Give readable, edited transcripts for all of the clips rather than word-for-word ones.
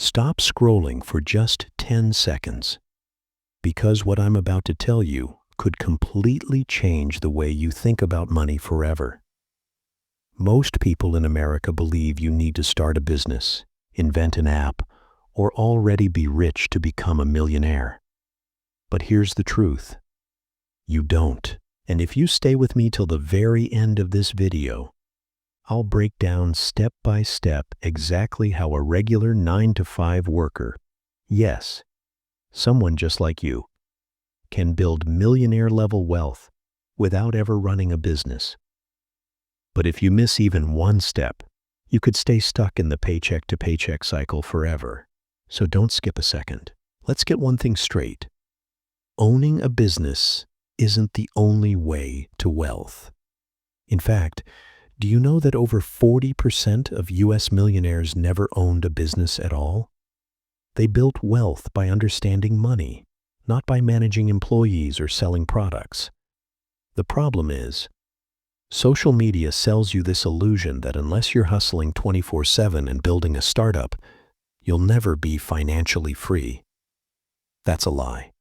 Stop scrolling for just 10 seconds, because what I'm about to tell you could completely change the way you think about money forever. Most people in America believe you need to start a business, invent an app, or already be rich to become a millionaire. But here's the truth. You don't. And if you stay with me till the very end of this video, I'll break down step by step exactly how a regular 9-to-5 worker, yes, someone just like you, can build millionaire-level wealth without ever running a business. But if you miss even one step, you could stay stuck in the paycheck-to-paycheck cycle forever. So don't skip a second. Let's get one thing straight. Owning a business isn't the only way to wealth. In fact, do you know that over 40% of U.S. millionaires never owned a business at all? They built wealth by understanding money, not by managing employees or selling products. The problem is, social media sells you this illusion that unless you're hustling 24/7 and building a startup, you'll never be financially free. That's a lie.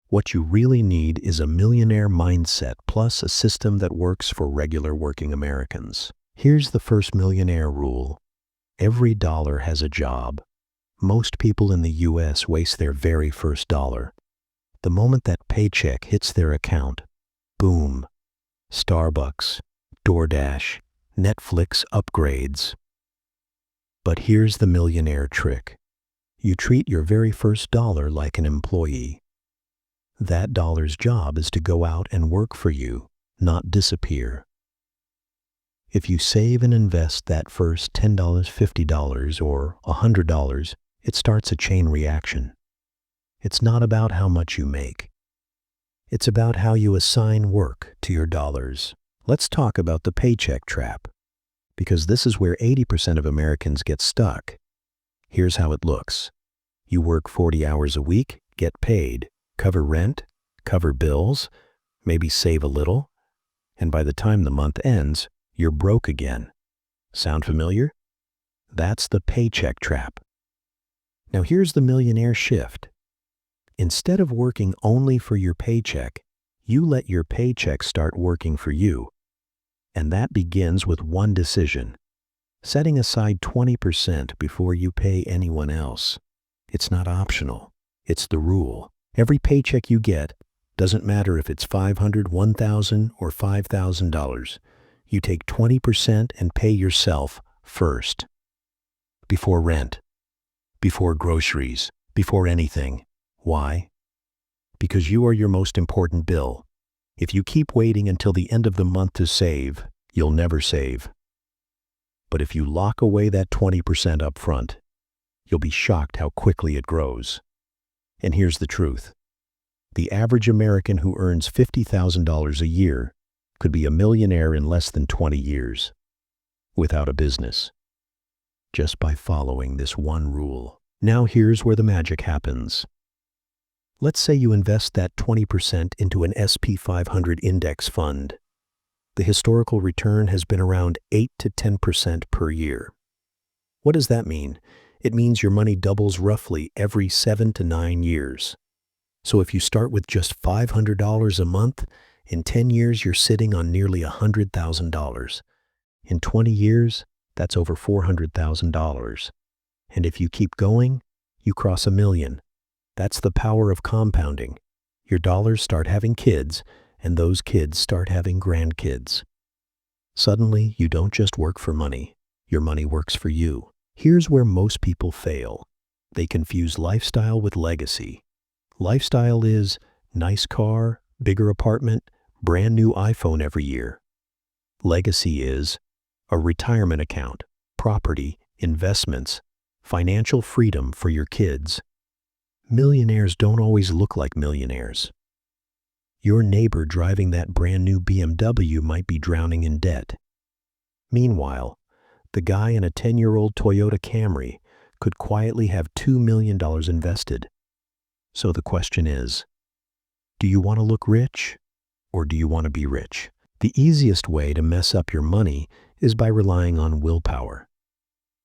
What you really need is a millionaire mindset plus a system that works for regular working Americans. Here's the first millionaire rule. Every dollar has a job. Most people in the U.S. waste their very first dollar. The moment that paycheck hits their account, boom, Starbucks, DoorDash, Netflix upgrades. But here's the millionaire trick. You treat your very first dollar like an employee. That dollar's job is to go out and work for you, not disappear. If you save and invest that first $10, $50, or $100, it starts a chain reaction. It's not about how much you make. It's about how you assign work to your dollars. Let's talk about the paycheck trap, because this is where 80% of Americans get stuck. Here's how it looks. You work 40 hours a week, get paid, cover rent, cover bills, maybe save a little, and by the time the month ends, you're broke again. Sound familiar? That's the paycheck trap. Now here's the millionaire shift. Instead of working only for your paycheck, you let your paycheck start working for you. And that begins with one decision: setting aside 20% before you pay anyone else. It's not optional. It's the rule. Every paycheck you get, doesn't matter if it's $500, $1,000, or $5,000, you take 20% and pay yourself first. Before rent, before groceries, before anything. Why? Because you are your most important bill. If you keep waiting until the end of the month to save, you'll never save. But if you lock away that 20% up front, you'll be shocked how quickly it grows. And here's the truth. The average American who earns $50,000 a year could be a millionaire in less than 20 years, without a business, just by following this one rule. Now here's where the magic happens. Let's say you invest that 20% into an S&P 500 index fund. The historical return has been around 8 to 10% per year. What does that mean? It means your money doubles roughly every 7 to 9 years. So if you start with just $500 a month, in 10 years you're sitting on nearly $100,000. In 20 years, that's over $400,000. And if you keep going, you cross $1 million. That's the power of compounding. Your dollars start having kids, and those kids start having grandkids. Suddenly, you don't just work for money. Your money works for you. Here's where most people fail. They confuse lifestyle with legacy. Lifestyle is nice car, bigger apartment, brand new iPhone every year. Legacy is a retirement account, property, investments, financial freedom for your kids. Millionaires don't always look like millionaires. Your neighbor driving that brand new BMW might be drowning in debt. Meanwhile, the guy in a 10-year-old Toyota Camry could quietly have $2 million invested. So the question is, do you want to look rich or do you want to be rich? The easiest way to mess up your money is by relying on willpower.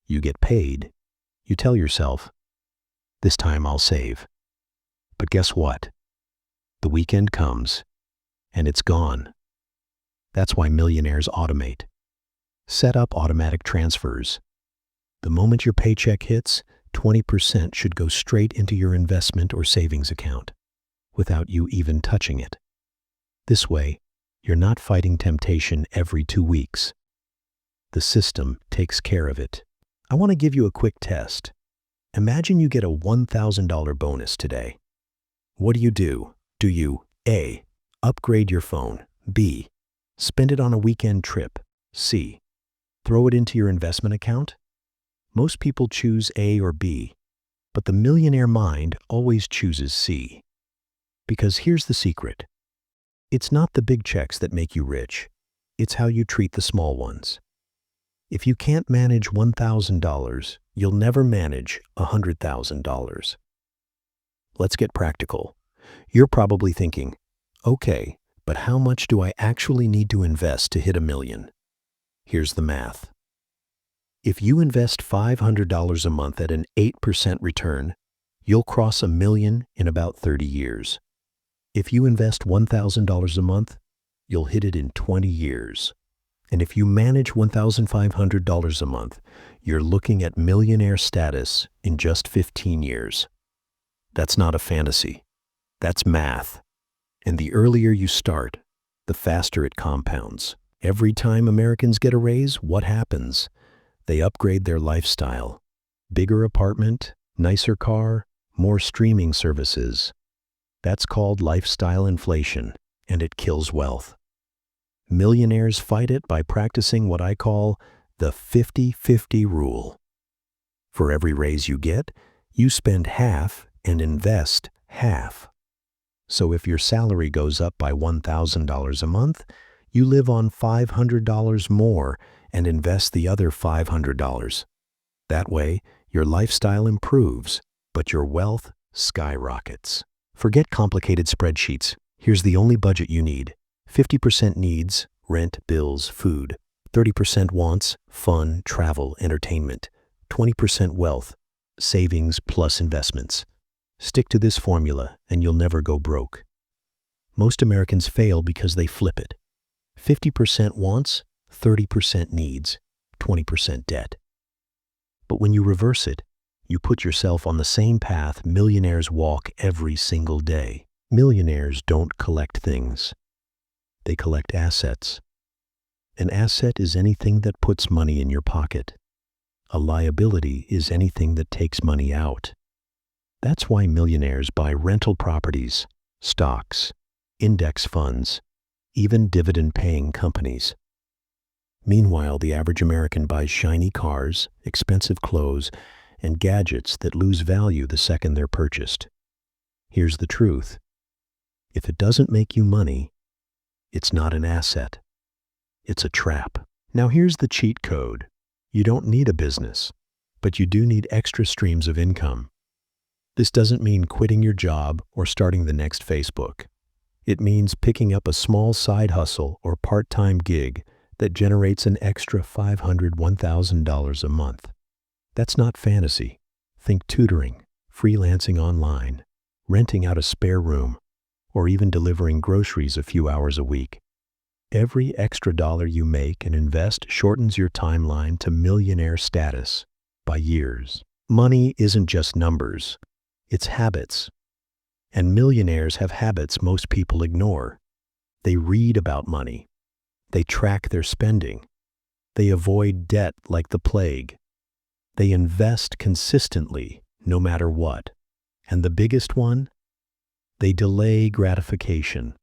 You get paid, You tell yourself, this time I'll save. But guess what? The weekend comes, and it's gone. That's why millionaires automate. Set up automatic transfers. The moment your paycheck hits, 20% should go straight into your investment or savings account, without you even touching it. This way, you're not fighting temptation every 2 weeks. The system takes care of it. I want to give you a quick test. Imagine you get a $1,000 bonus today. What do? Do you A. Upgrade your phone, B. Spend it on a weekend trip, C. Throw it into your investment account? Most people choose A or B, but the millionaire mind always chooses C. Because here's the secret. It's not the big checks that make you rich. It's how you treat the small ones. If you can't manage $1,000, you'll never manage $100,000. Let's get practical. You're probably thinking, okay, but how much do I actually need to invest to hit $1 million? Here's the math. If you invest $500 a month at an 8% return, you'll cross $1 million in about 30 years. If you invest $1,000 a month, you'll hit it in 20 years. And if you manage $1,500 a month, you're looking at millionaire status in just 15 years. That's not a fantasy. That's math. And the earlier you start, the faster it compounds. Every time Americans get a raise, what happens? They upgrade their lifestyle. Bigger apartment, nicer car, more streaming services. That's called lifestyle inflation, and it kills wealth. Millionaires fight it by practicing what I call the 50-50 rule. For every raise you get, you spend half and invest half. So if your salary goes up by $1,000 a month, you live on $500 more and invest the other $500. That way, your lifestyle improves, but your wealth skyrockets. Forget complicated spreadsheets. Here's the only budget you need. 50% needs, rent, bills, food. 30% wants, fun, travel, entertainment. 20% wealth, savings plus investments. Stick to this formula and you'll never go broke. Most Americans fail because they flip it. 50% wants, 30% needs, 20% debt. But when you reverse it, you put yourself on the same path millionaires walk every single day. Millionaires don't collect things. They collect assets. An asset is anything that puts money in your pocket. A liability is anything that takes money out. That's why millionaires buy rental properties, stocks, index funds, even dividend-paying companies. Meanwhile, the average American buys shiny cars, expensive clothes, and gadgets that lose value the second they're purchased. Here's the truth. If it doesn't make you money, it's not an asset. It's a trap. Now here's the cheat code. You don't need a business, but you do need extra streams of income. This doesn't mean quitting your job or starting the next Facebook. It means picking up a small side hustle or part-time gig that generates an extra $500, $1,000 a month. That's not fantasy. Think tutoring, freelancing online, renting out a spare room, or even delivering groceries a few hours a week. Every extra dollar you make and invest shortens your timeline to millionaire status by years. Money isn't just numbers, it's habits. And millionaires have habits most people ignore. They read about money. They track their spending. They avoid debt like the plague. They invest consistently, no matter what. And the biggest one? They delay gratification.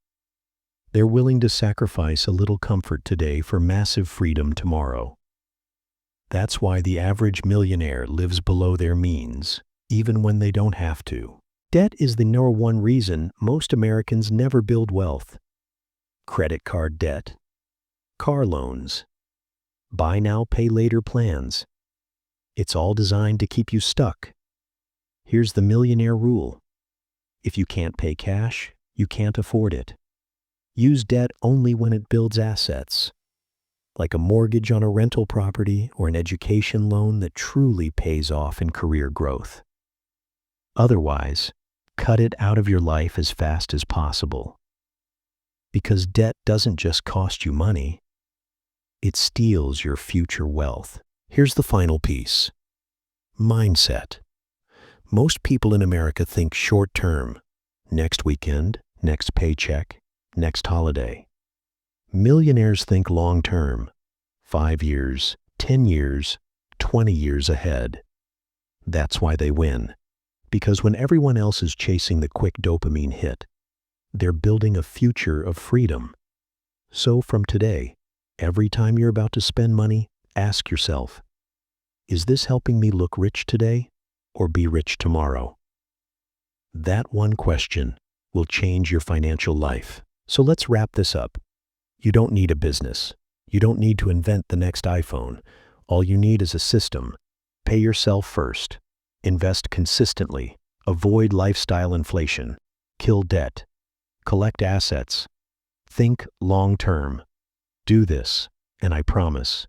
They're willing to sacrifice a little comfort today for massive freedom tomorrow. That's why the average millionaire lives below their means, even when they don't have to. Debt is the number one reason most Americans never build wealth. Credit card debt, car loans, buy now, pay later plans. It's all designed to keep you stuck. Here's the millionaire rule. If you can't pay cash, you can't afford it. Use debt only when it builds assets. like a mortgage on a rental property or an education loan that truly pays off in career growth. Otherwise, cut it out of your life as fast as possible. Because debt doesn't just cost you money, it steals your future wealth. Here's the final piece. Mindset. Most people in America think short-term, next weekend, next paycheck, next holiday. Millionaires think long-term, 5 years, 10 years, 20 years ahead. That's why they win. Because when everyone else is chasing the quick dopamine hit, they're building a future of freedom. So from today, every time you're about to spend money, ask yourself, is this helping me look rich today or be rich tomorrow? That one question will change your financial life. So let's wrap this up. You don't need a business. You don't need to invent the next iPhone. All you need is a system. Pay yourself first. Invest consistently. Avoid lifestyle inflation. Kill debt. Collect assets. Think long-term. Do this, and I promise,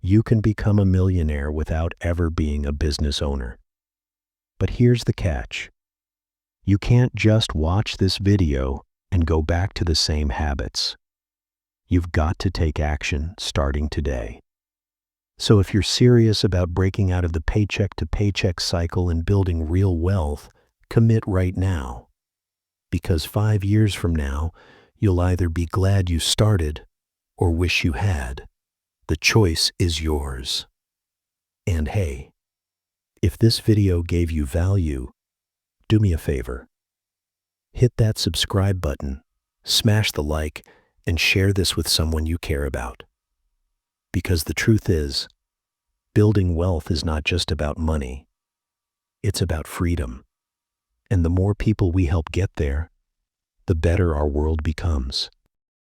you can become a millionaire without ever being a business owner. But here's the catch. You can't just watch this video and go back to the same habits. You've got to take action starting today. So if you're serious about breaking out of the paycheck-to-paycheck cycle and building real wealth, commit right now. Because 5 years from now, you'll either be glad you started or wish you had. The choice is yours. And hey, if this video gave you value, do me a favor. Hit that subscribe button, smash the like, and share this with someone you care about. Because the truth is, building wealth is not just about money. It's about freedom. And the more people we help get there, the better our world becomes.